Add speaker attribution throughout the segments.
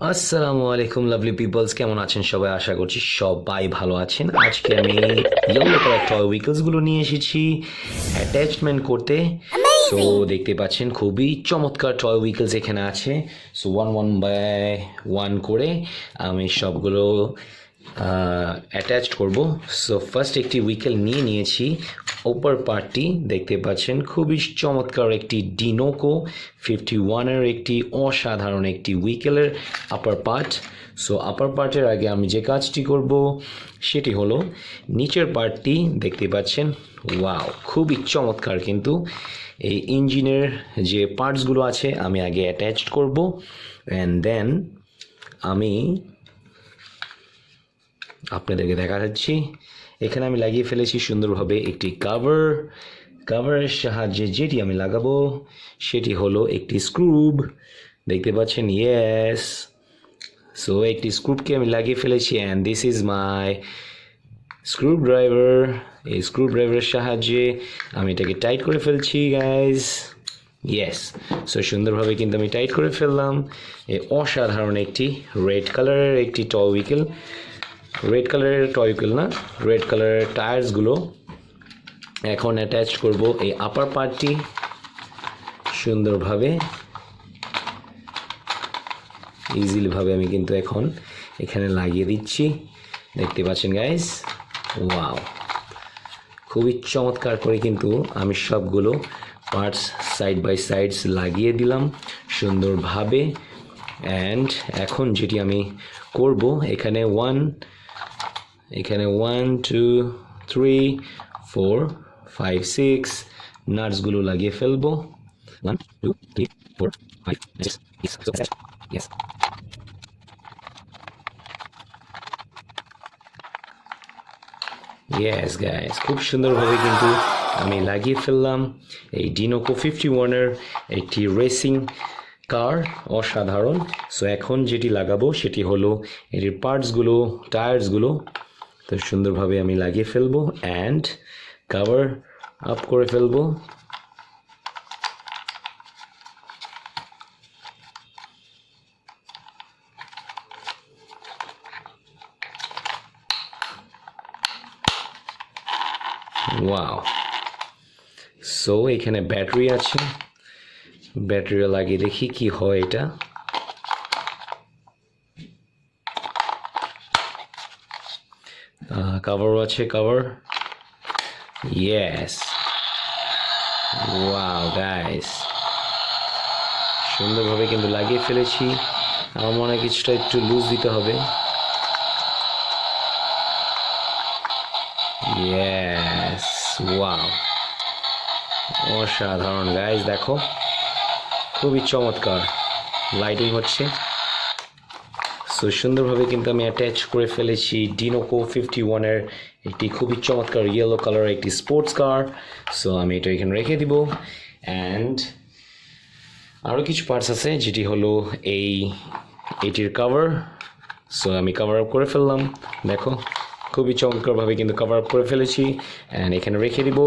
Speaker 1: আসসালামু আলাইকুম lovely people's, কেমন আছেন সবাই? আশা করছি সবাই ভালো আছেন। আজকে আমি ইয়েলো কালার টয় উইকেলস গুলো নিয়ে এসেছি অ্যাটাচমেন্ট করতে। সো দেখতে পাচ্ছেন খুবই চমৎকার টয় উইকেলস এখানে আছে। So one one by one করে আমি সবগুলো অ্যাটাচড করব। সো ফার্স্ট একটি উইকেল নিয়ে নিয়েছি। ওপার পার্টটি দেখতে পাচ্ছেন খুবই চমৎকার একটি ডিনোকো 51-এর একটি অসাধারণ একটি উইকেলের আপার পার্ট। সো আপার পার্টের আগে আমি যে কাজটি করব সেটি হলো নিচের পার্টটি দেখতে পাচ্ছেন, ওয়াও খুবই চমৎকার। কিন্তু এই ইঞ্জিনের যে পার্টসগুলো আছে আমি আগে অ্যাটাচড করব, অ্যান্ড দেন আমি আপনাদেরকে দেখা যাচ্ছি এখানে আমি লাগিয়ে ফেলেছি সুন্দরভাবে একটি কাভারের সাহায্যে। যেটি আমি লাগাবো সেটি হলো একটি স্ক্রুব, দেখতে পাচ্ছেন। ইয়েস, সো একটি স্ক্রুবকে আমি লাগিয়ে ফেলেছি, and this is my screw driver. এই স্ক্রু ড্রাইভারের সাহায্যে আমি এটাকে টাইট করে ফেলছি গাইজ। ইয়েস, সো সুন্দরভাবে কিন্তু আমি টাইট করে ফেললাম। এই অসাধারণ একটি রেড কালারের একটি টয় উইকেল, রেড কালারের টয় উইকেল না, রেড কালারের টায়ার্সগুলো এখন অ্যাটাচ করব এই আপার পার্টটি সুন্দরভাবে, ইজিলিভাবে আমি কিন্তু এখন এখানে লাগিয়ে দিচ্ছি, দেখতে পাচ্ছেন গাইস। ওয়াও, খুবই চমৎকার করে কিন্তু আমি সবগুলো পার্টস সাইড বাই সাইডস লাগিয়ে দিলাম সুন্দরভাবে। অ্যান্ড এখন যেটি আমি করব এখানে 1 2 3 4 5 6 নাটসগুলো লাগিয়ে ফেলবো। 1 2 3 4 5 6 yes. ইয়েস গাইস, খুব সুন্দরভাবে কিন্তু আমি লাগিয়ে ফেললাম। এই ডিনোকো 51-এর একটি রেসিং কার, অসাধারণ। সো এখন যেটি লাগাবো সেটি হলো এটির পার্টসগুলো, টায়ার্সগুলো। তো সুন্দরভাবে আমি লাগিয়ে ফেলবো অ্যান্ড কভার আপ করে ফেলবো। ওয়াও, সো এখানে ব্যাটারি আছে, ব্যাটারি লাগিয়ে দেখি কি হয়। এটা কভারও আছে, কভার। ইয়েস, ওয়াও গাইস, সুন্দরভাবে কিন্তু লাগিয়ে ফেলেছি। আমার মনে হয় কিছুটা একটু লুজ দিতে হবে। ইয়েস, ওয়াও, অসাধারণ গাইস, দেখো খুবই চমৎকার লাইটিং হচ্ছে। সো সুন্দরভাবে কিন্তু আমি অ্যাটাচ করে ফেলেছি ডিনোকো 51-এর একটি খুবই চমৎকার ইয়েলো কালার একটি স্পোর্টস কার। সো আমি এটা এখানে রেখে দিব। অ্যান্ড আরও কিছু পার্টস আছে যেটি হলো এটির কভার। সো আমি কভার আপ করে ফেললাম, দেখো খুবই চমৎকারভাবে কিন্তু কভার আপ করে ফেলেছি। অ্যান্ড এখানে রেখে দিব।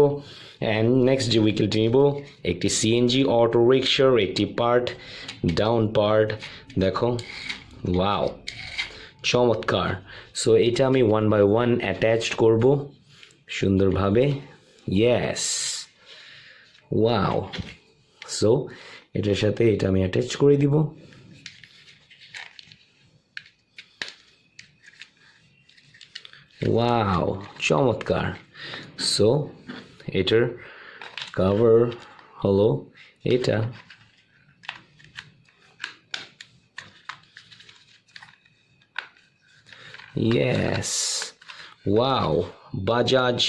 Speaker 1: অ্যান্ড নেক্সট যে উইকেলটি নিব একটি সিএনজি অটো রিক্সার একটি পার্ট, ডাউন পার্ট, দেখো ওয়াও চমৎকার। সো এটা আমি 1 বাই 1 অ্যাটাচড করব সুন্দরভাবে। ইয়েস, ওয়াও, সো এটার সাথে এটা আমি অ্যাটাচ করে দিব। ওয়াও চমৎকার। সো এটার কভার হলো এটা। Yes, wow, Bajaj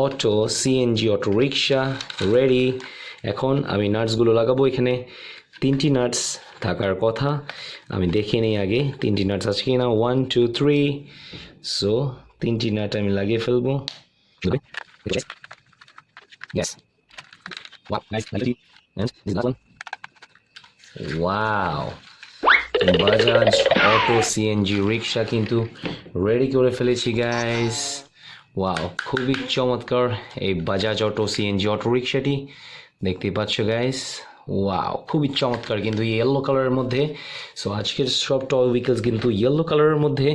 Speaker 1: auto CNG auto rickshaw ready. এখন আমি নাটসগুলো লাগাবো। এখানে 3টি নাটস থাকার কথা, আমি দেখে নিই আগে 3টি নাটস আছে কিনা। 1 2 3। সো 3টি নাট আমি লাগিয়ে ফেলবো। ওয়াও, বাজাজ অটো সিএনজি রিক্সা কিন্তু রেডি করে ফেলেছি গাইস। ওয়াও, খুবই চমৎকার এই বাজাজ অটো সিএনজি অটো রিক্সাটি, দেখতেই পাচ্ছ গাইস। ওয়াও, খুবই চমৎকার কিন্তু ইয়েলো কালারের মধ্যে। সো আজকের সব টয় উইকেলস কিন্তু ইয়েলো কালারের মধ্যে।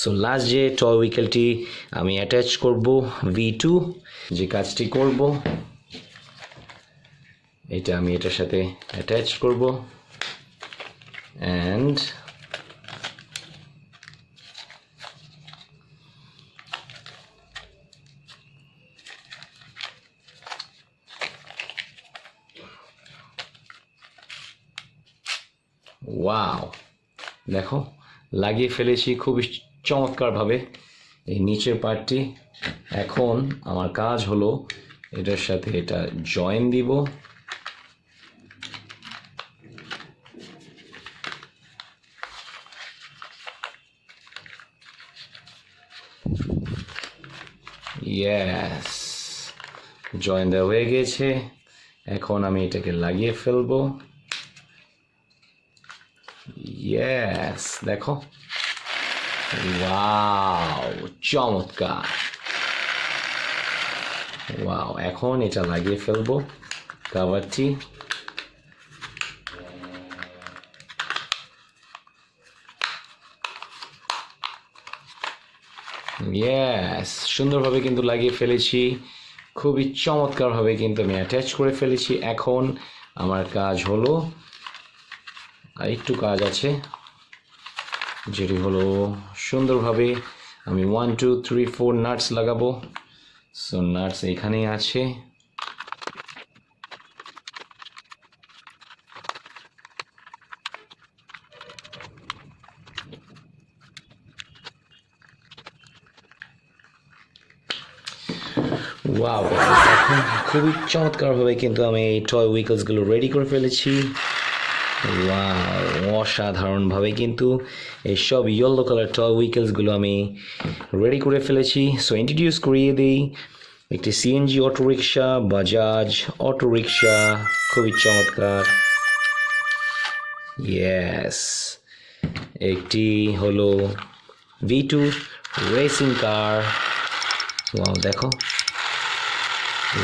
Speaker 1: সো লাস্ট যে টয় উইকেলটি আমি অ্যাটাচ করব V2, যে কাজটি করব এটা আমি এটার সাথে অ্যাটাচ করব অ্যান্ড ওয়াও, দেখো লাগিয়ে ফেলেছি খুবই চমৎকারভাবে এই নিচের পার্টটি। এখন আমার কাজ হলো এটার সাথে এটা জয়েন দিব। ইয়েস, জয়েন দেওয়া হয়ে গেছে। এখন আমি এটাকে লাগিয়ে ফেলবো। ইয়েস, দেখো, ওয়াও, চমৎকার। ওয়াও, এখন এটা লাগিয়ে ফেলবো কভারটি। ইয়েস, সুন্দরভাবে কিন্তু লাগিয়ে ফেলেছি, খুবই চমৎকারভাবে কিন্তু আমি অ্যাটাচ করে ফেলেছি। এখন আমার কাজ হলো, আর একটু কাজ আছে, যেটি হলো সুন্দরভাবে আমি 1 2 3 4 নাটস লাগাবো। সো নাটস এখানেই আছে। ওয়াও, এখন খুবই চমৎকারভাবে কিন্তু আমি এই টয় উইকেলসগুলো রেডি করে ফেলেছি। ওয়াও, অসাধারণভাবে কিন্তু এই সব ইয়েলো কালার টয় উইকেলসগুলো আমি রেডি করে ফেলেছি। সো ইন্ট্রোডিউস করিয়ে দিই, একটি CNG auto rickshaw, Bajaj auto rickshaw, খুবই চমৎকার। ইয়েস, একটি হলো V2 রেসিং কার। ওয়াও, দেখো,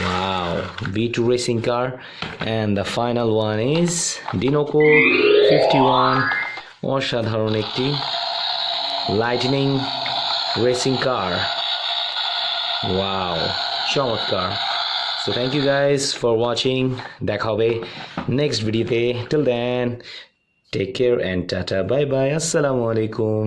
Speaker 1: wow, V2 racing car, and the final one is Dinoco51, অসাধারণ একটি লাইটনিং রেসিং কার। ওয়াও, চমৎকার। So thank you guys for watching. দেখা হবে নেক্সট ভিডিওতে। Till then take care and tata, bye bye, আসসালামু আলাইকুম।